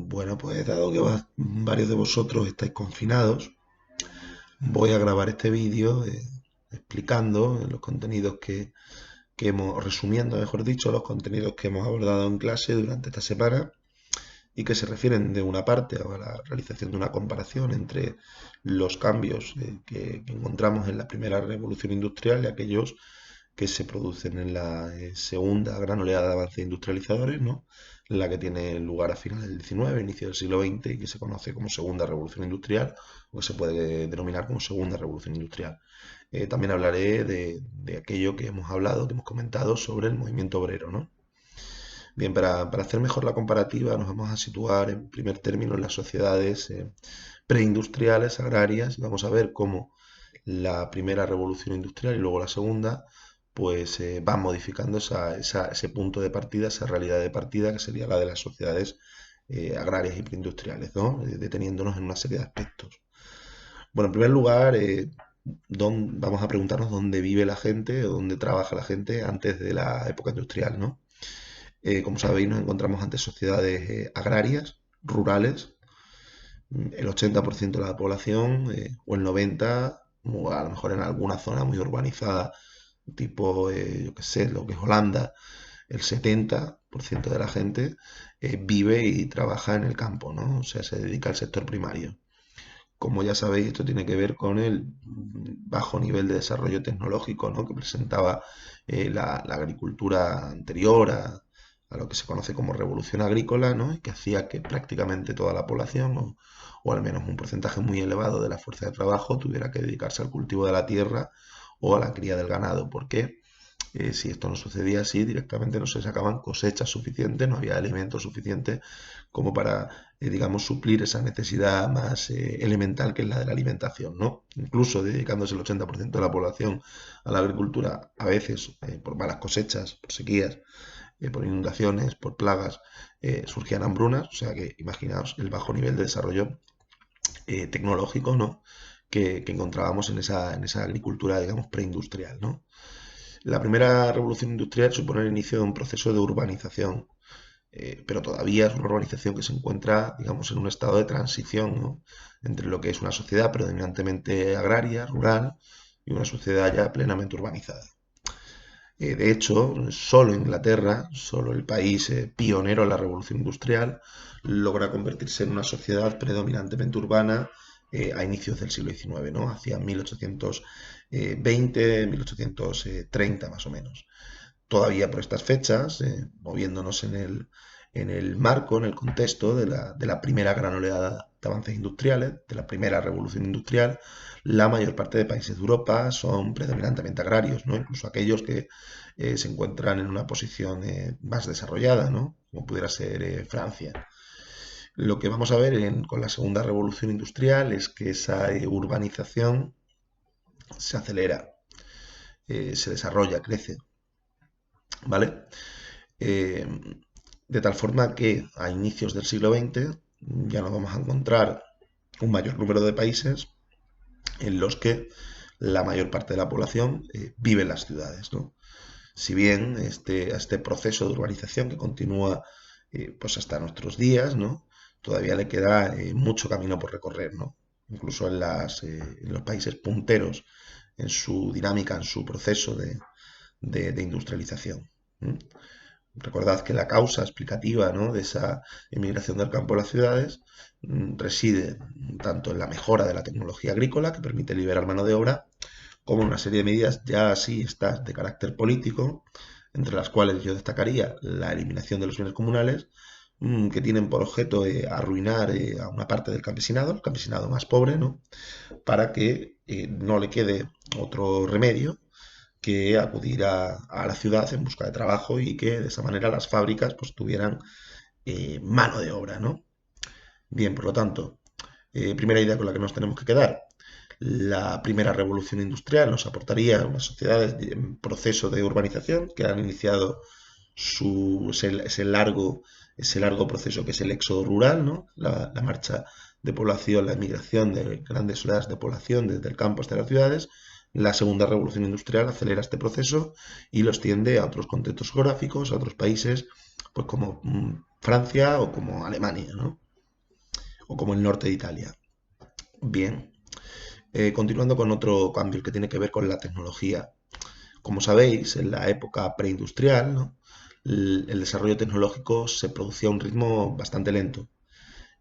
Bueno, pues dado que varios de vosotros estáis confinados, voy a grabar este vídeo explicando los contenidos que hemos, resumiendo, mejor dicho, los contenidos que hemos abordado en clase durante esta semana y que se refieren de una parte a la realización de una comparación entre los cambios que encontramos en la primera revolución industrial y aquellos que se producen en la segunda gran oleada de avances industrializadores, ¿no? La que tiene lugar a finales del XIX, inicio del siglo XX y que se conoce como Segunda Revolución Industrial o que se puede denominar como Segunda Revolución Industrial. También hablaré de aquello que hemos hablado, que hemos comentado sobre el movimiento obrero, ¿no? Bien, para hacer mejor la comparativa nos vamos a situar en primer término en las sociedades preindustriales, agrarias, y vamos a ver cómo la primera revolución industrial y luego la segunda, pues van modificando ese punto de partida, esa realidad de partida que sería la de las sociedades agrarias y preindustriales, ¿no? Deteniéndonos en una serie de aspectos. Bueno, en primer lugar, vamos a preguntarnos dónde vive la gente o dónde trabaja la gente antes de la época industrial, ¿no? Como sabéis, nos encontramos ante sociedades agrarias, rurales, el 80% de la población, o el 90%, o a lo mejor en alguna zona muy urbanizada, tipo, yo qué sé, lo que es Holanda, el 70% de la gente vive y trabaja en el campo, ¿no? O sea, se dedica al sector primario. Como ya sabéis, esto tiene que ver con el bajo nivel de desarrollo tecnológico, ¿no? Que presentaba la agricultura anterior a lo que se conoce como revolución agrícola, ¿no? Y que hacía que prácticamente toda la población, o al menos un porcentaje muy elevado de la fuerza de trabajo, tuviera que dedicarse al cultivo de la tierra o a la cría del ganado. ¿Por qué? Si esto no sucedía así, directamente no se sacaban cosechas suficientes, no había alimentos suficientes como para, digamos, suplir esa necesidad más elemental que es la de la alimentación, ¿no? Incluso dedicándose el 80% de la población a la agricultura, a veces por malas cosechas, por sequías, por inundaciones, por plagas, surgían hambrunas, o sea que imaginaos el bajo nivel de desarrollo tecnológico, ¿no? Que encontrábamos en esa agricultura, digamos, preindustrial, ¿no? La primera revolución industrial supone el inicio de un proceso de urbanización, pero todavía es una urbanización que se encuentra, digamos, en un estado de transición, ¿no? Entre lo que es una sociedad predominantemente agraria, rural, y una sociedad ya plenamente urbanizada. De hecho, solo Inglaterra, solo el país pionero en la revolución industrial, logra convertirse en una sociedad predominantemente urbana a inicios del siglo XIX, ¿no? Hacia 1820, 1830 más o menos. Todavía por estas fechas, moviéndonos en el marco, en el contexto de la primera gran oleada de avances industriales, de la primera revolución industrial, la mayor parte de países de Europa son predominantemente agrarios, ¿no? Incluso aquellos que se encuentran en una posición más desarrollada, ¿no? Como pudiera ser Francia. Lo que vamos a ver con la segunda revolución industrial es que esa urbanización se acelera, se desarrolla, crece, ¿vale? Eh, de tal forma que a inicios del siglo XX ya nos vamos a encontrar un mayor número de países en los que la mayor parte de la población vive en las ciudades, ¿no? Si bien este proceso de urbanización que continúa pues hasta nuestros días, ¿no? Todavía le queda mucho camino por recorrer, ¿no? Incluso en los países punteros en su dinámica, en su proceso de industrialización. ¿Mm? Recordad que la causa explicativa, ¿no?, de esa emigración del campo a las ciudades reside tanto en la mejora de la tecnología agrícola, que permite liberar mano de obra, como en una serie de medidas ya así estas de carácter político, entre las cuales yo destacaría la eliminación de los bienes comunales, que tienen por objeto arruinar a una parte del campesinado, el campesinado más pobre, ¿no?, para que no le quede otro remedio que acudir a la ciudad en busca de trabajo y que de esa manera las fábricas pues tuvieran mano de obra, ¿no? Bien, por lo tanto, primera idea con la que nos tenemos que quedar. La primera revolución industrial nos aportaría unas sociedades en proceso de urbanización que han iniciado ese largo proceso que es el éxodo rural, ¿no? La marcha de población, la emigración de grandes oleadas de población desde el campo hasta las ciudades. La segunda revolución industrial acelera este proceso y lo extiende a otros contextos geográficos, a otros países, pues como Francia o como Alemania, ¿no? o como el norte de Italia. Bien, continuando con otro cambio que tiene que ver con la tecnología. Como sabéis, en la época preindustrial, ¿no? El desarrollo tecnológico se producía a un ritmo bastante lento.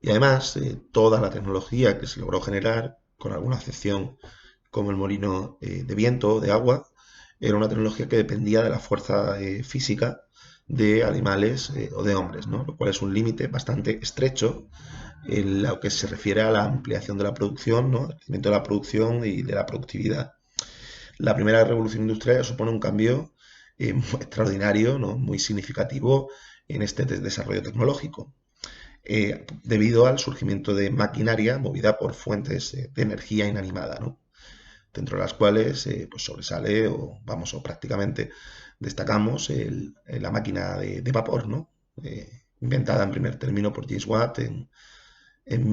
Y además, toda la tecnología que se logró generar, con alguna excepción como el molino de viento, de agua, era una tecnología que dependía de la fuerza física de animales o de hombres, ¿no? Lo cual es un límite bastante estrecho en lo que se refiere a la ampliación de la producción, ¿no? El crecimiento de la producción y de la productividad. La primera revolución industrial supone un cambio extraordinario, ¿no? Muy significativo en este desarrollo tecnológico, debido al surgimiento de maquinaria movida por fuentes de energía inanimada, ¿no? Dentro de las cuales pues sobresale o prácticamente destacamos la máquina de vapor, ¿no? Inventada en primer término por James Watt en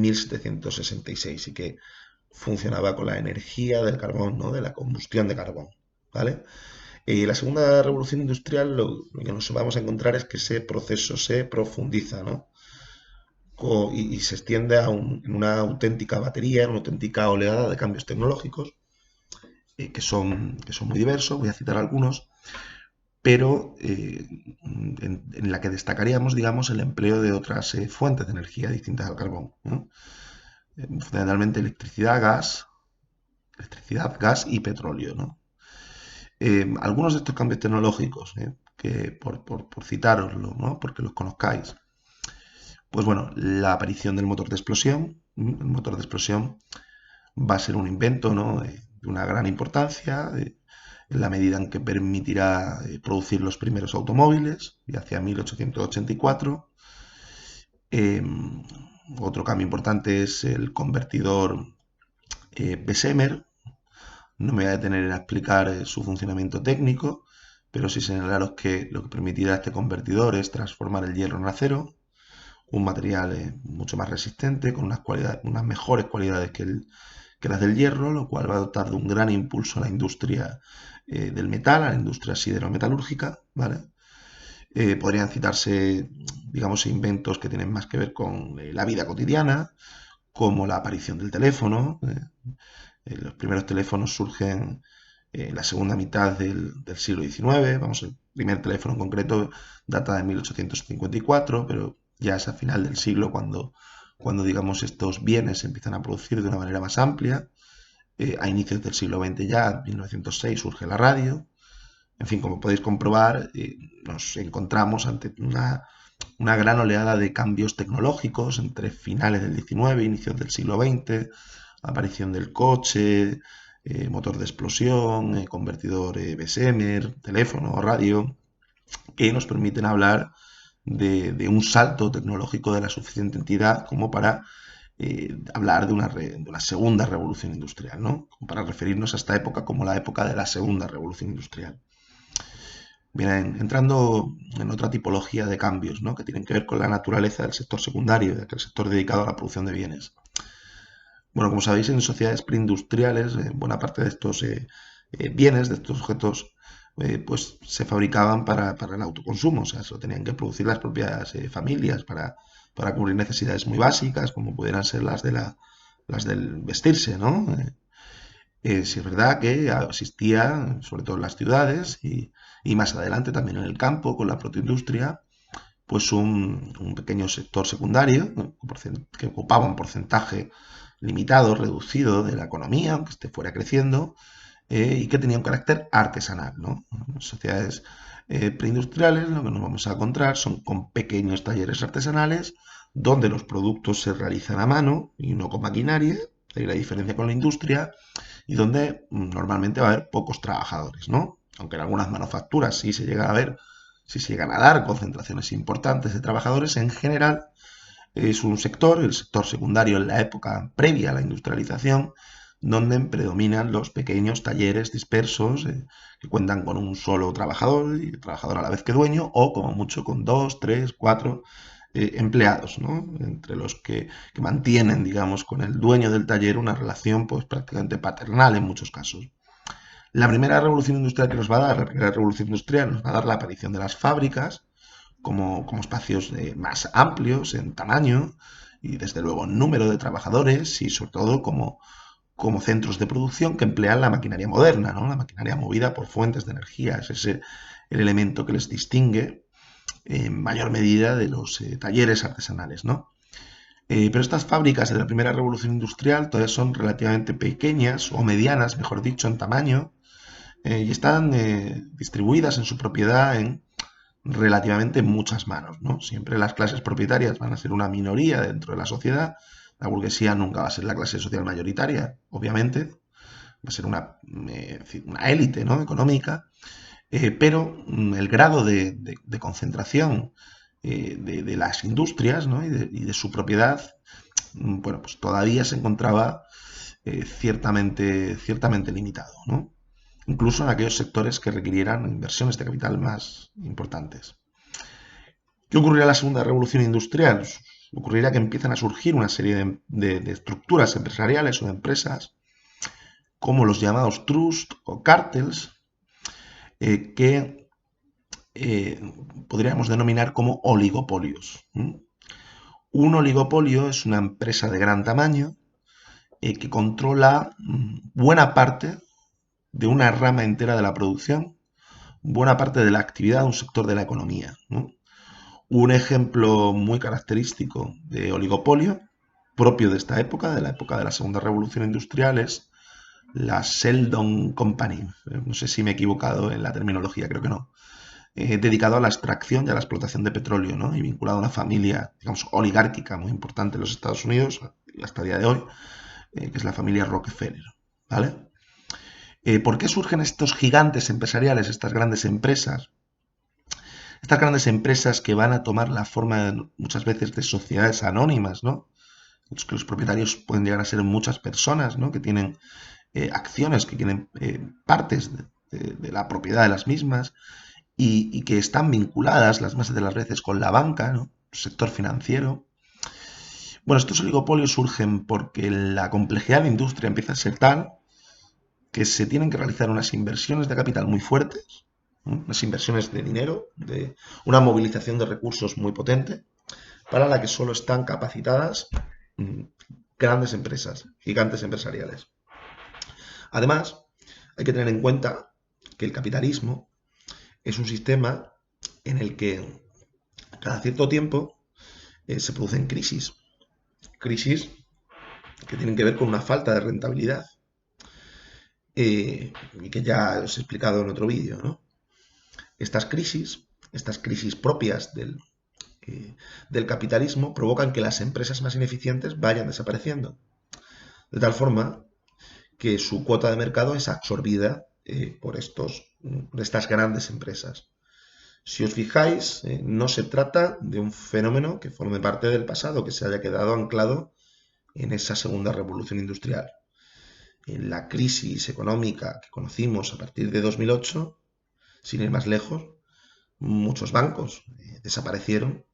1766 y que funcionaba con la energía del carbón, ¿no? De la combustión de carbón, ¿vale? La segunda revolución industrial lo que nos vamos a encontrar es que ese proceso se profundiza, ¿no? Y se extiende en una auténtica batería, en una auténtica oleada de cambios tecnológicos que son muy diversos, voy a citar algunos, pero en la que destacaríamos, digamos, el empleo de otras fuentes de energía distintas al carbón, ¿no? Fundamentalmente electricidad, gas y petróleo, ¿no? Algunos de estos cambios tecnológicos, que por citaroslo, ¿no? Porque los conozcáis, pues bueno, la aparición del motor de explosión. El motor de explosión va a ser un invento, ¿no? De una gran importancia, en la medida en que permitirá producir los primeros automóviles, y hacia 1884. Otro cambio importante es el convertidor Bessemer. No me voy a detener a explicar su funcionamiento técnico, pero sí señalaros que lo que permitirá este convertidor es transformar el hierro en acero, un material mucho más resistente, con unas mejores cualidades que las del hierro, lo cual va a dotar de un gran impulso a la industria del metal, a la industria siderometalúrgica, ¿vale? Podrían citarse, digamos, inventos que tienen más que ver con la vida cotidiana, como la aparición del teléfono. Los primeros teléfonos surgen en la segunda mitad del siglo XIX. Vamos, el primer teléfono en concreto data de 1854, pero ya es a final del siglo cuando digamos, estos bienes se empiezan a producir de una manera más amplia. A inicios del siglo XX ya, en 1906, surge la radio. En fin, como podéis comprobar, nos encontramos ante una gran oleada de cambios tecnológicos entre finales del XIX e inicios del siglo XX, aparición del coche, motor de explosión, convertidor Bessemer, teléfono, radio, que nos permiten hablar de un salto tecnológico de la suficiente entidad como para hablar de una segunda revolución industrial, ¿no? Para referirnos a esta época como la época de la segunda revolución industrial. Bien, entrando en otra tipología de cambios, ¿no? Que tienen que ver con la naturaleza del sector secundario, de aquel sector dedicado a la producción de bienes. Bueno, como sabéis, en sociedades preindustriales, buena parte de estos bienes, de estos objetos, pues se fabricaban para el autoconsumo, o sea, se lo tenían que producir las propias familias para cubrir necesidades muy básicas, como pudieran ser las del vestirse, ¿no? Sí es verdad que existía, sobre todo en las ciudades y más adelante también en el campo, con la protoindustria, pues un pequeño sector secundario, ¿no? Que ocupaba un porcentaje limitado, reducido de la economía, aunque esté fuera creciendo, y que tenía un carácter artesanal, ¿no? En sociedades preindustriales lo que nos vamos a encontrar son con pequeños talleres artesanales donde los productos se realizan a mano y no con maquinaria, hay la diferencia con la industria, y donde normalmente va a haber pocos trabajadores, ¿no? Aunque en algunas manufacturas sí se llegan a dar concentraciones importantes de trabajadores, en general es un sector, el sector secundario en la época previa a la industrialización, donde predominan los pequeños talleres dispersos que cuentan con un solo trabajador y el trabajador a la vez que dueño, o como mucho con dos, tres, cuatro empleados, ¿no? Entre los que mantienen, digamos, con el dueño del taller una relación pues prácticamente paternal en muchos casos. La primera revolución industrial que nos va a dar, la primera revolución industrial nos va a dar la aparición de las fábricas como espacios más amplios en tamaño y desde luego número de trabajadores y sobre todo como centros de producción que emplean la maquinaria moderna, ¿no? La maquinaria movida por fuentes de energía. Es ese el elemento que les distingue en mayor medida de los talleres artesanales, ¿no? Pero estas fábricas de la primera revolución industrial todavía son relativamente pequeñas o medianas, mejor dicho, en tamaño, y están distribuidas en su propiedad en relativamente muchas manos, ¿no? Siempre las clases propietarias van a ser una minoría dentro de la sociedad. La burguesía nunca va a ser la clase social mayoritaria, obviamente. Va a ser una élite, ¿no? Económica. Pero el grado de concentración de las industrias, ¿no? y de su propiedad, bueno, pues todavía se encontraba ciertamente limitado, ¿no? Incluso en aquellos sectores que requirieran inversiones de capital más importantes. ¿Qué ocurrirá en la segunda revolución industrial? Ocurrirá que empiezan a surgir una serie de estructuras empresariales o de empresas, como los llamados trusts o cárteles, que podríamos denominar como oligopolios. Un oligopolio es una empresa de gran tamaño que controla buena parte de una rama entera de la producción, buena parte de la actividad de un sector de la economía, ¿no? Un ejemplo muy característico de oligopolio, propio de esta época, de la época de la Segunda Revolución Industrial, es la Sheldon Company. No sé si me he equivocado en la terminología, creo que no. Dedicado a la extracción y a la explotación de petróleo, ¿no? Y vinculado a una familia, digamos, oligárquica muy importante en los Estados Unidos, hasta el día de hoy, que es la familia Rockefeller, ¿vale? ¿Por qué surgen estos gigantes empresariales, estas grandes empresas? Estas grandes empresas que van a tomar la forma muchas veces de sociedades anónimas, ¿no? Que los propietarios pueden llegar a ser muchas personas, ¿no? Que tienen acciones, que tienen partes de la propiedad de las mismas y que están vinculadas las más de las veces con la banca, ¿no? El sector financiero. Bueno, estos oligopolios surgen porque la complejidad de la industria empieza a ser tal que se tienen que realizar unas inversiones de capital muy fuertes, unas inversiones de dinero, de una movilización de recursos muy potente, para la que solo están capacitadas grandes empresas, gigantes empresariales. Además, hay que tener en cuenta que el capitalismo es un sistema en el que cada cierto tiempo se producen crisis que tienen que ver con una falta de rentabilidad y que ya os he explicado en otro vídeo, ¿no? Estas crisis propias del capitalismo provocan que las empresas más ineficientes vayan desapareciendo, de tal forma que su cuota de mercado es absorbida por estas grandes empresas. Si os fijáis, no se trata de un fenómeno que forme parte del pasado, que se haya quedado anclado en esa segunda revolución industrial. En la crisis económica que conocimos a partir de 2008, sin ir más lejos, muchos bancos desaparecieron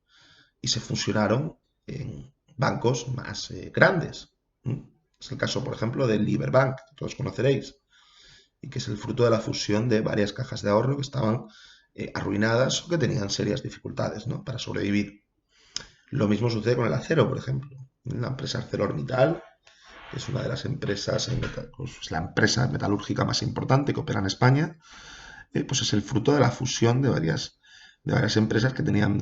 y se fusionaron en bancos más grandes. Es el caso, por ejemplo, del Liberbank, que todos conoceréis, y que es el fruto de la fusión de varias cajas de ahorro que estaban arruinadas o que tenían serias dificultades, ¿no?, para sobrevivir. Lo mismo sucede con el acero, por ejemplo. La empresa ArcelorMittal es una de las empresas, pues, la empresa metalúrgica más importante que opera en España, pues es el fruto de la fusión de varias empresas que tenían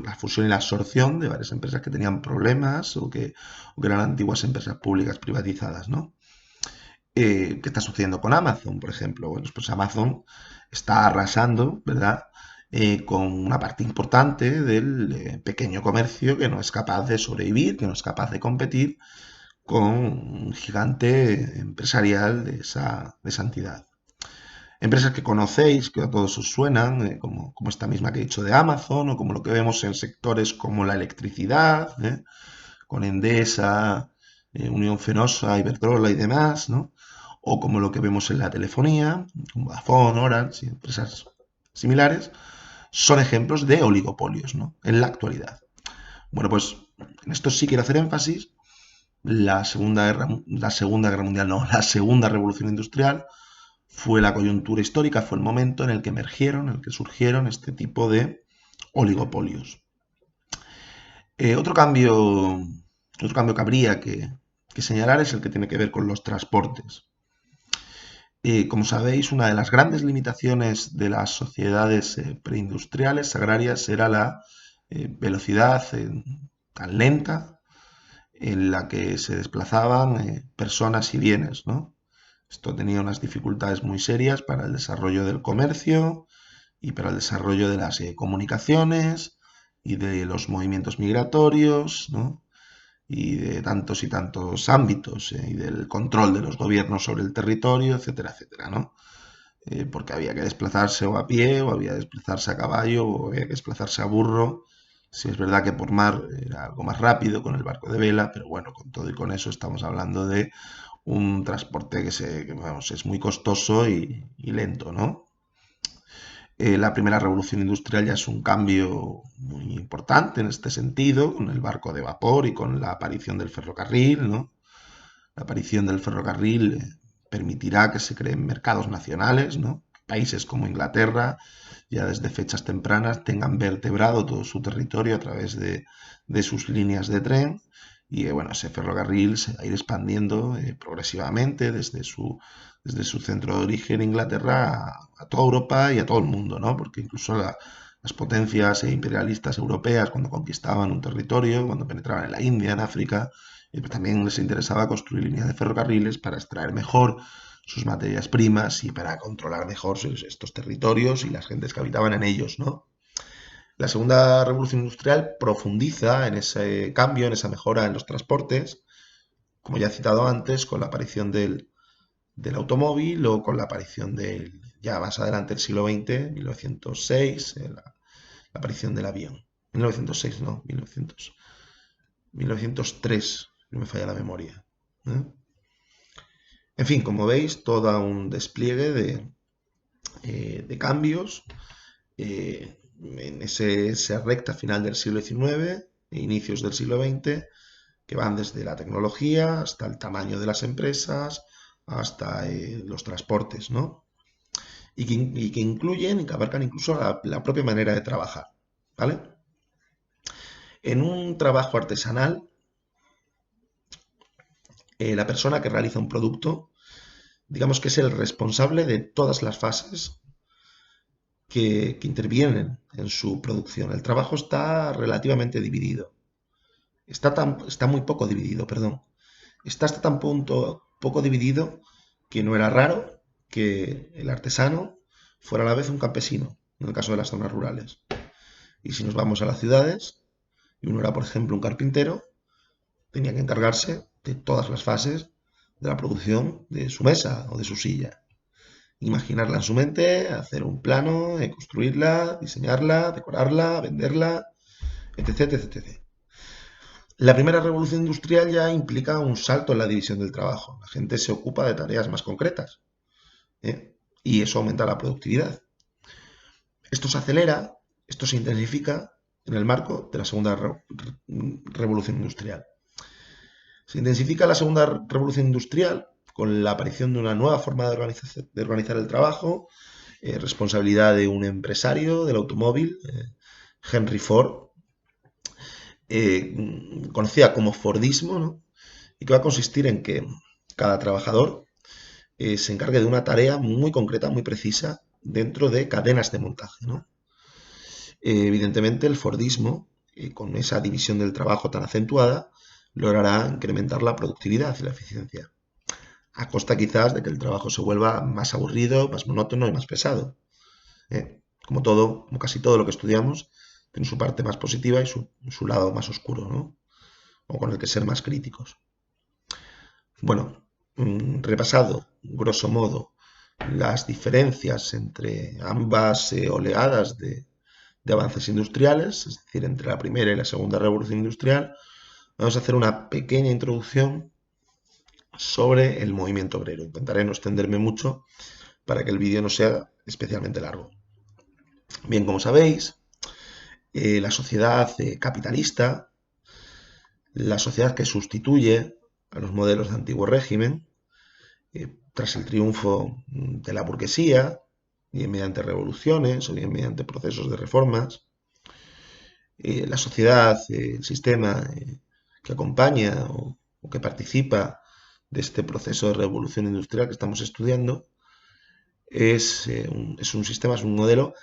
la fusión y la absorción de varias empresas que tenían problemas o que eran antiguas empresas públicas privatizadas, ¿no? ¿Qué está sucediendo con Amazon, por ejemplo? Bueno, pues Amazon está arrasando, ¿verdad?, con una parte importante del pequeño comercio que no es capaz de sobrevivir, que no es capaz de competir con un gigante empresarial de esa entidad. Empresas que conocéis, que a todos os suenan, como esta misma que he dicho de Amazon, o como lo que vemos en sectores como la electricidad, con Endesa, Unión Fenosa, Iberdrola y demás, ¿no? O como lo que vemos en la telefonía, como Vodafone, Orange y empresas similares, son ejemplos de oligopolios, ¿no?, en la actualidad. Bueno, pues en esto sí quiero hacer énfasis. La Segunda Revolución Industrial fue la coyuntura histórica, fue el momento en el que emergieron, en el que surgieron este tipo de oligopolios. Otro cambio Otro cambio que habría que señalar es el que tiene que ver con los transportes. Como sabéis, una de las grandes limitaciones de las sociedades preindustriales agrarias era la velocidad tan lenta en la que se desplazaban personas y bienes, ¿no? Esto tenía unas dificultades muy serias para el desarrollo del comercio y para el desarrollo de las comunicaciones y de los movimientos migratorios, ¿no? Y de tantos y tantos ámbitos, y del control de los gobiernos sobre el territorio, etcétera, etcétera, ¿no? Porque había que desplazarse o a pie, o había que desplazarse a caballo, o había que desplazarse a burro. Sí, es verdad que por mar era algo más rápido con el barco de vela, pero bueno, con todo y con eso estamos hablando de un transporte que vamos, es muy costoso y lento, ¿no? La primera revolución industrial ya es un cambio muy importante en este sentido, con el barco de vapor y con la aparición del ferrocarril, ¿no? La aparición del ferrocarril permitirá que se creen mercados nacionales, ¿no? Países como Inglaterra, ya desde fechas tempranas, tengan vertebrado todo su territorio a través de sus líneas de tren. Y bueno, ese ferrocarril se va a ir expandiendo progresivamente desde su centro de origen, Inglaterra, a toda Europa y a todo el mundo, ¿no? Porque incluso las potencias imperialistas europeas, cuando conquistaban un territorio, cuando penetraban en la India, en África, pues también les interesaba construir líneas de ferrocarriles para extraer mejor sus materias primas y para controlar mejor estos territorios y las gentes que habitaban en ellos, ¿no? La segunda revolución industrial profundiza en ese cambio, en esa mejora en los transportes, como ya he citado antes, con la aparición del automóvil o con la aparición ya más adelante, el siglo XX, 1906, la aparición del avión. 1906, no, 1903, no me falla la memoria. ¿Eh? En fin, como veis, todo un despliegue de cambios en esa recta final del siglo XIX e inicios del siglo XX, que van desde la tecnología hasta el tamaño de las empresas, hasta los transportes, ¿no? Y que incluyen y que abarcan incluso la propia manera de trabajar, ¿vale? En un trabajo artesanal, la persona que realiza un producto, digamos que es el responsable de todas las fases que intervienen en su producción. El trabajo está relativamente dividido. Está muy poco dividido, perdón. Está hasta tan poco dividido que no era raro que el artesano fuera a la vez un campesino, en el caso de las zonas rurales. Y si nos vamos a las ciudades, y uno era, por ejemplo, un carpintero, tenía que encargarse de todas las fases de la producción de su mesa o de su silla. Imaginarla en su mente, hacer un plano, construirla, diseñarla, decorarla, venderla, etc, etc. La primera revolución industrial ya implica un salto en la división del trabajo. La gente se ocupa de tareas más concretas, ¿eh? Y eso aumenta la productividad. Esto se acelera, esto se intensifica en el marco de la segunda revolución industrial. Se intensifica la segunda revolución industrial con la aparición de una nueva forma de organizar el trabajo, responsabilidad de un empresario del automóvil, Henry Ford, conocida como Fordismo, ¿no? Y que va a consistir en que cada trabajador se encargue de una tarea muy concreta, muy precisa, dentro de cadenas de montaje, ¿no? Evidentemente, el Fordismo, con esa división del trabajo tan acentuada, logrará incrementar la productividad y la eficiencia, a costa quizás de que el trabajo se vuelva más aburrido, más monótono y más pesado. Como casi todo lo que estudiamos, tiene su parte más positiva y su lado más oscuro, ¿no? O con el que ser más críticos. Bueno, repasado, grosso modo, las diferencias entre ambas oleadas de avances industriales, es decir, entre la primera y la segunda revolución industrial, vamos a hacer una pequeña introducción sobre el movimiento obrero. Intentaré no extenderme mucho para que el vídeo no sea especialmente largo. Bien, como sabéis, la sociedad capitalista, la sociedad que sustituye a los modelos de antiguo régimen, tras el triunfo de la burguesía, bien mediante revoluciones o bien mediante procesos de reformas, la sociedad, el sistema que acompaña o que participa de este proceso de revolución industrial que estamos estudiando es un sistema, es un modelo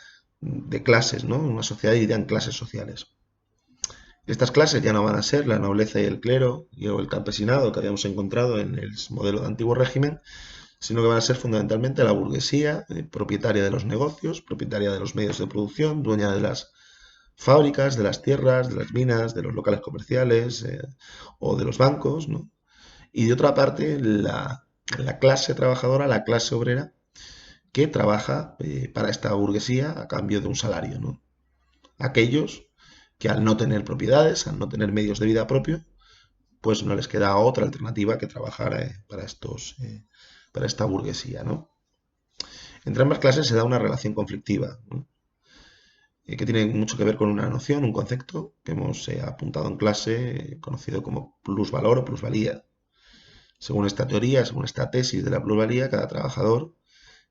de clases, ¿no? Una sociedad dividida en clases sociales. Estas clases ya no van a ser la nobleza y el clero y el campesinado que habíamos encontrado en el modelo de antiguo régimen, sino que van a ser fundamentalmente la burguesía, propietaria de los negocios, propietaria de los medios de producción, dueña de las fábricas, de las tierras, de las minas, de los locales comerciales o de los bancos, ¿no? Y de otra parte, la clase trabajadora, la clase obrera, que trabaja para esta burguesía a cambio de un salario, ¿no? Aquellos que al no tener propiedades, al no tener medios de vida propio, pues no les queda otra alternativa que trabajar para esta burguesía, ¿no? Entre ambas clases se da una relación conflictiva, ¿no? Que tiene mucho que ver con una noción, un concepto que hemos apuntado en clase, conocido como plusvalor o plusvalía. Según esta teoría, según esta tesis de la plusvalía, cada trabajador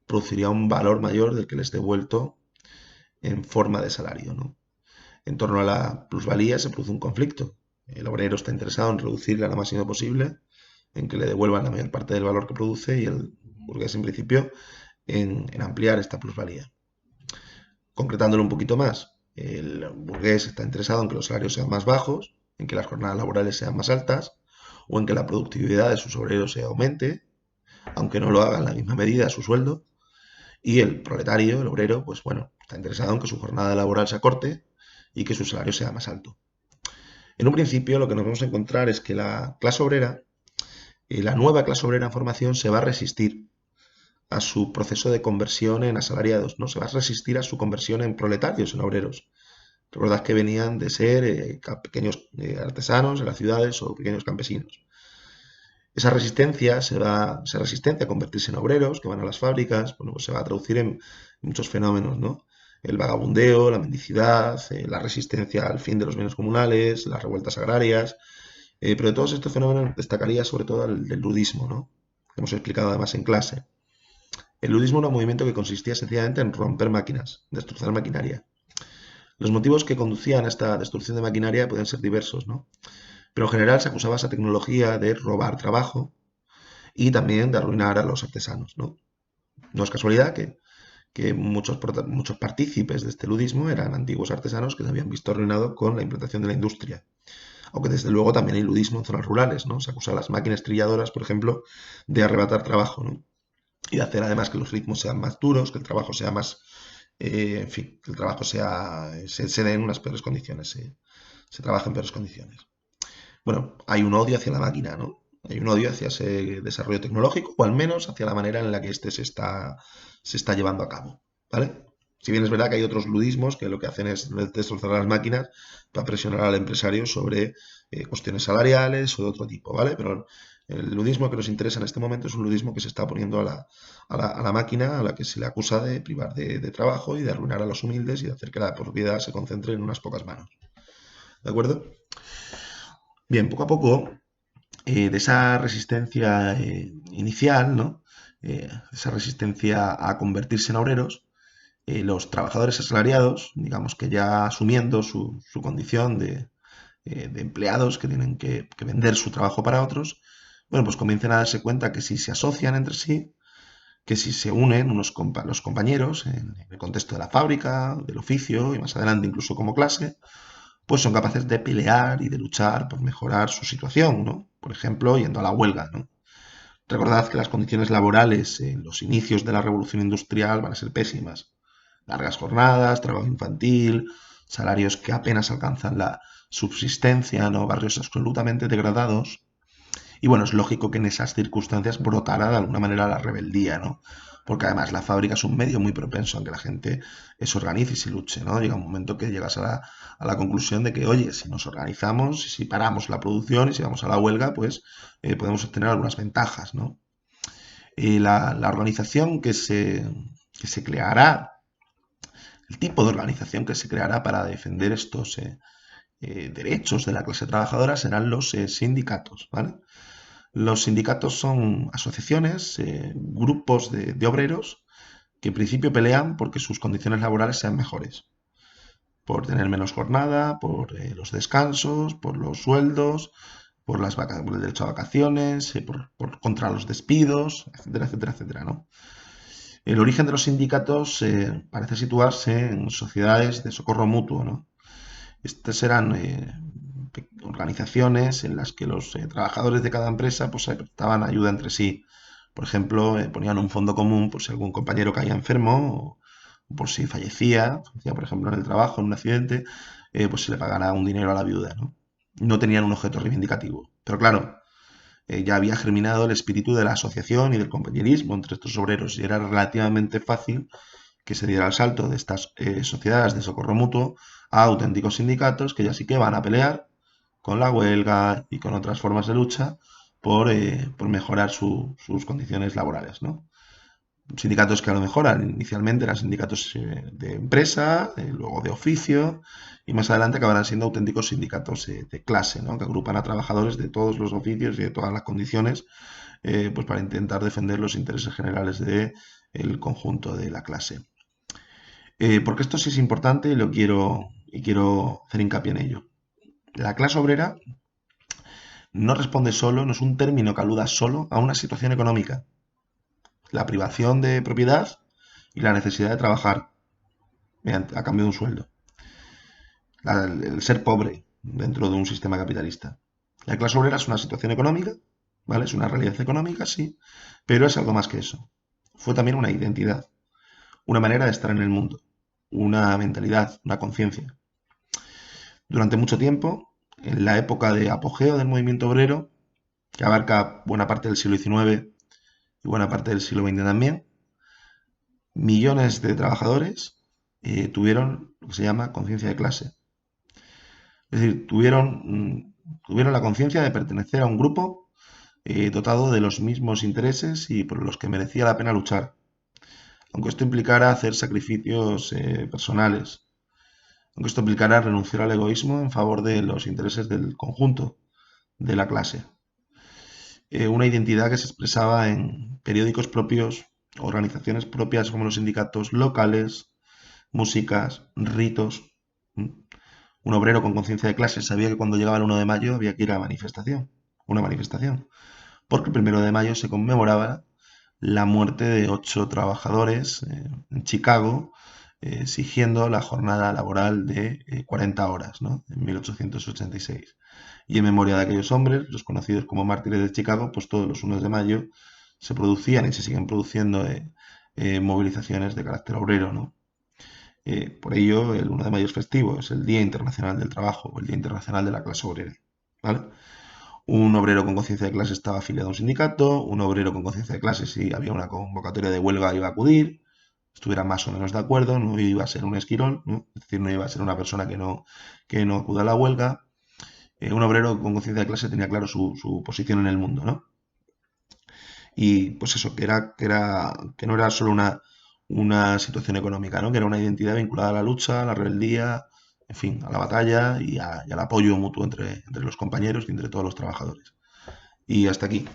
produciría un valor mayor del que les devuelto en forma de salario, ¿no? En torno a la plusvalía se produce un conflicto. El obrero está interesado en reducirla lo máximo posible, en que le devuelvan la mayor parte del valor que produce, y el burgués, en principio, en ampliar esta plusvalía. Concretándolo un poquito más, el burgués está interesado en que los salarios sean más bajos, en que las jornadas laborales sean más altas, o en que la productividad de sus obreros se aumente, aunque no lo haga en la misma medida a su sueldo. Y el proletario, el obrero, pues bueno, está interesado en que su jornada laboral se acorte y que su salario sea más alto. En un principio, lo que nos vamos a encontrar es que la clase obrera, la nueva clase obrera en formación, se va a resistir a su proceso de conversión en asalariados, ¿no? Se va a resistir a su conversión en proletarios, en obreros. Recordad que venían de ser pequeños artesanos en las ciudades o pequeños campesinos. Esa resistencia, esa resistencia a convertirse en obreros que van a las fábricas, bueno, pues se va a traducir en muchos fenómenos, ¿no? El vagabundeo, la mendicidad, la resistencia al fin de los bienes comunales, las revueltas agrarias, pero de todos estos fenómenos destacaría sobre todo el del ludismo, ¿no? Que hemos explicado además en clase. El ludismo era un movimiento que consistía sencillamente en romper máquinas, destrozar maquinaria. Los motivos que conducían a esta destrucción de maquinaria pueden ser diversos, ¿no? Pero en general se acusaba a esa tecnología de robar trabajo y también de arruinar a los artesanos, ¿no? No es casualidad que muchos partícipes de este ludismo eran antiguos artesanos que se habían visto arruinados con la implantación de la industria. Aunque desde luego también hay ludismo en zonas rurales, ¿no? Se acusa a las máquinas trilladoras, por ejemplo, de arrebatar trabajo, ¿no? Y de hacer además que los ritmos sean más duros, que el trabajo sea más, en fin, que el trabajo se dé en unas peores condiciones, se trabaja en peores condiciones. Bueno, hay un odio hacia la máquina, ¿no? Hay un odio hacia ese desarrollo tecnológico, o al menos hacia la manera en la que este se está llevando a cabo, ¿vale? Si bien es verdad que hay otros ludismos que lo que hacen es destrozar las máquinas para presionar al empresario sobre cuestiones salariales o de otro tipo, ¿vale? Pero el ludismo que nos interesa en este momento es un ludismo que se está poniendo a la máquina a la que se le acusa de privar de trabajo y de arruinar a los humildes y de hacer que la propiedad se concentre en unas pocas manos. ¿De acuerdo? Bien, poco a poco, de esa resistencia inicial, ¿no? Esa resistencia a convertirse en obreros, los trabajadores asalariados, digamos que ya asumiendo su condición de empleados que tienen que vender su trabajo para otros, bueno, pues comienzan a darse cuenta que si se asocian entre sí, que si se unen los compañeros en el contexto de la fábrica, del oficio y más adelante incluso como clase, pues son capaces de pelear y de luchar por mejorar su situación, ¿no? Por ejemplo, yendo a la huelga, ¿no? Recordad que las condiciones laborales en los inicios de la revolución industrial van a ser pésimas. Largas jornadas, trabajo infantil, salarios que apenas alcanzan la subsistencia, ¿no? Barrios absolutamente degradados. Y bueno, es lógico que en esas circunstancias brotara de alguna manera la rebeldía, ¿no? Porque además la fábrica es un medio muy propenso a que la gente se organice y se luche, ¿no? Llega un momento que llegas a la conclusión de que, oye, si nos organizamos, si paramos la producción y si vamos a la huelga, pues podemos obtener algunas ventajas, ¿no? La organización que se creará, el tipo de organización que se creará para defender estos derechos de la clase trabajadora serán los sindicatos, ¿vale? Los sindicatos son asociaciones, grupos de obreros que en principio pelean porque sus condiciones laborales sean mejores, por tener menos jornada, por los descansos, por los sueldos, por el derecho a vacaciones, contra los despidos, etcétera, etcétera, etcétera, ¿no? El origen de los sindicatos parece situarse en sociedades de socorro mutuo, ¿no? Estas eran organizaciones en las que los trabajadores de cada empresa pues, se prestaban ayuda entre sí. Por ejemplo, ponían un fondo común por si algún compañero caía enfermo o por si fallecía, por ejemplo, en el trabajo, en un accidente, pues se le pagara un dinero a la viuda, ¿no? No tenían un objeto reivindicativo. Pero claro, ya había germinado el espíritu de la asociación y del compañerismo entre estos obreros y era relativamente fácil que se diera el salto de estas sociedades de socorro mutuo a auténticos sindicatos que ya sí que van a pelear con la huelga y con otras formas de lucha por mejorar sus condiciones laborales, ¿no? Sindicatos que a lo mejor inicialmente eran sindicatos de empresa, luego de oficio, y más adelante acabarán siendo auténticos sindicatos de clase, ¿no? Que agrupan a trabajadores de todos los oficios y de todas las condiciones, pues para intentar defender los intereses generales del conjunto de la clase. Porque esto sí es importante y quiero hacer hincapié en ello. La clase obrera no responde solo, no es un término que aluda solo a una situación económica, la privación de propiedad y la necesidad de trabajar a cambio de un sueldo. El ser pobre dentro de un sistema capitalista. La clase obrera es una situación económica, ¿vale? Es una realidad económica, sí, pero es algo más que eso. Fue también una identidad, una manera de estar en el mundo, una mentalidad, una conciencia. Durante mucho tiempo, en la época de apogeo del movimiento obrero, que abarca buena parte del siglo XIX y buena parte del siglo XX también, millones de trabajadores tuvieron lo que se llama conciencia de clase. Es decir, tuvieron la conciencia de pertenecer a un grupo dotado de los mismos intereses y por los que merecía la pena luchar, aunque esto implicara hacer sacrificios personales, aunque esto implicara renunciar al egoísmo en favor de los intereses del conjunto de la clase. Una identidad que se expresaba en periódicos propios, organizaciones propias como los sindicatos locales, músicas, ritos. Un obrero con conciencia de clase sabía que cuando llegaba el 1 de mayo había que ir a una manifestación, porque el 1 de mayo se conmemoraba la muerte de 8 trabajadores en Chicago, exigiendo la jornada laboral de 40 horas, ¿no? En 1886. Y en memoria de aquellos hombres, los conocidos como mártires de Chicago, pues todos los 1 de mayo se producían y se siguen produciendo movilizaciones de carácter obrero, ¿no? Por ello, el 1 de mayo es festivo, es el Día Internacional del Trabajo, o el Día Internacional de la Clase Obrera, ¿vale? Un obrero con conciencia de clase estaba afiliado a un sindicato, un obrero con conciencia de clase, si había una convocatoria de huelga, iba a acudir, estuviera más o menos de acuerdo, no iba a ser un esquirol, ¿no? Es decir, no iba a ser una persona que no acuda a la huelga. Un obrero con conciencia de clase tenía claro su posición en el mundo, ¿no? Y pues eso, que no era solo una situación económica, ¿no? Que era una identidad vinculada a la lucha, a la rebeldía, en fin, a la batalla y al apoyo mutuo entre los compañeros y entre todos los trabajadores. Y hasta aquí.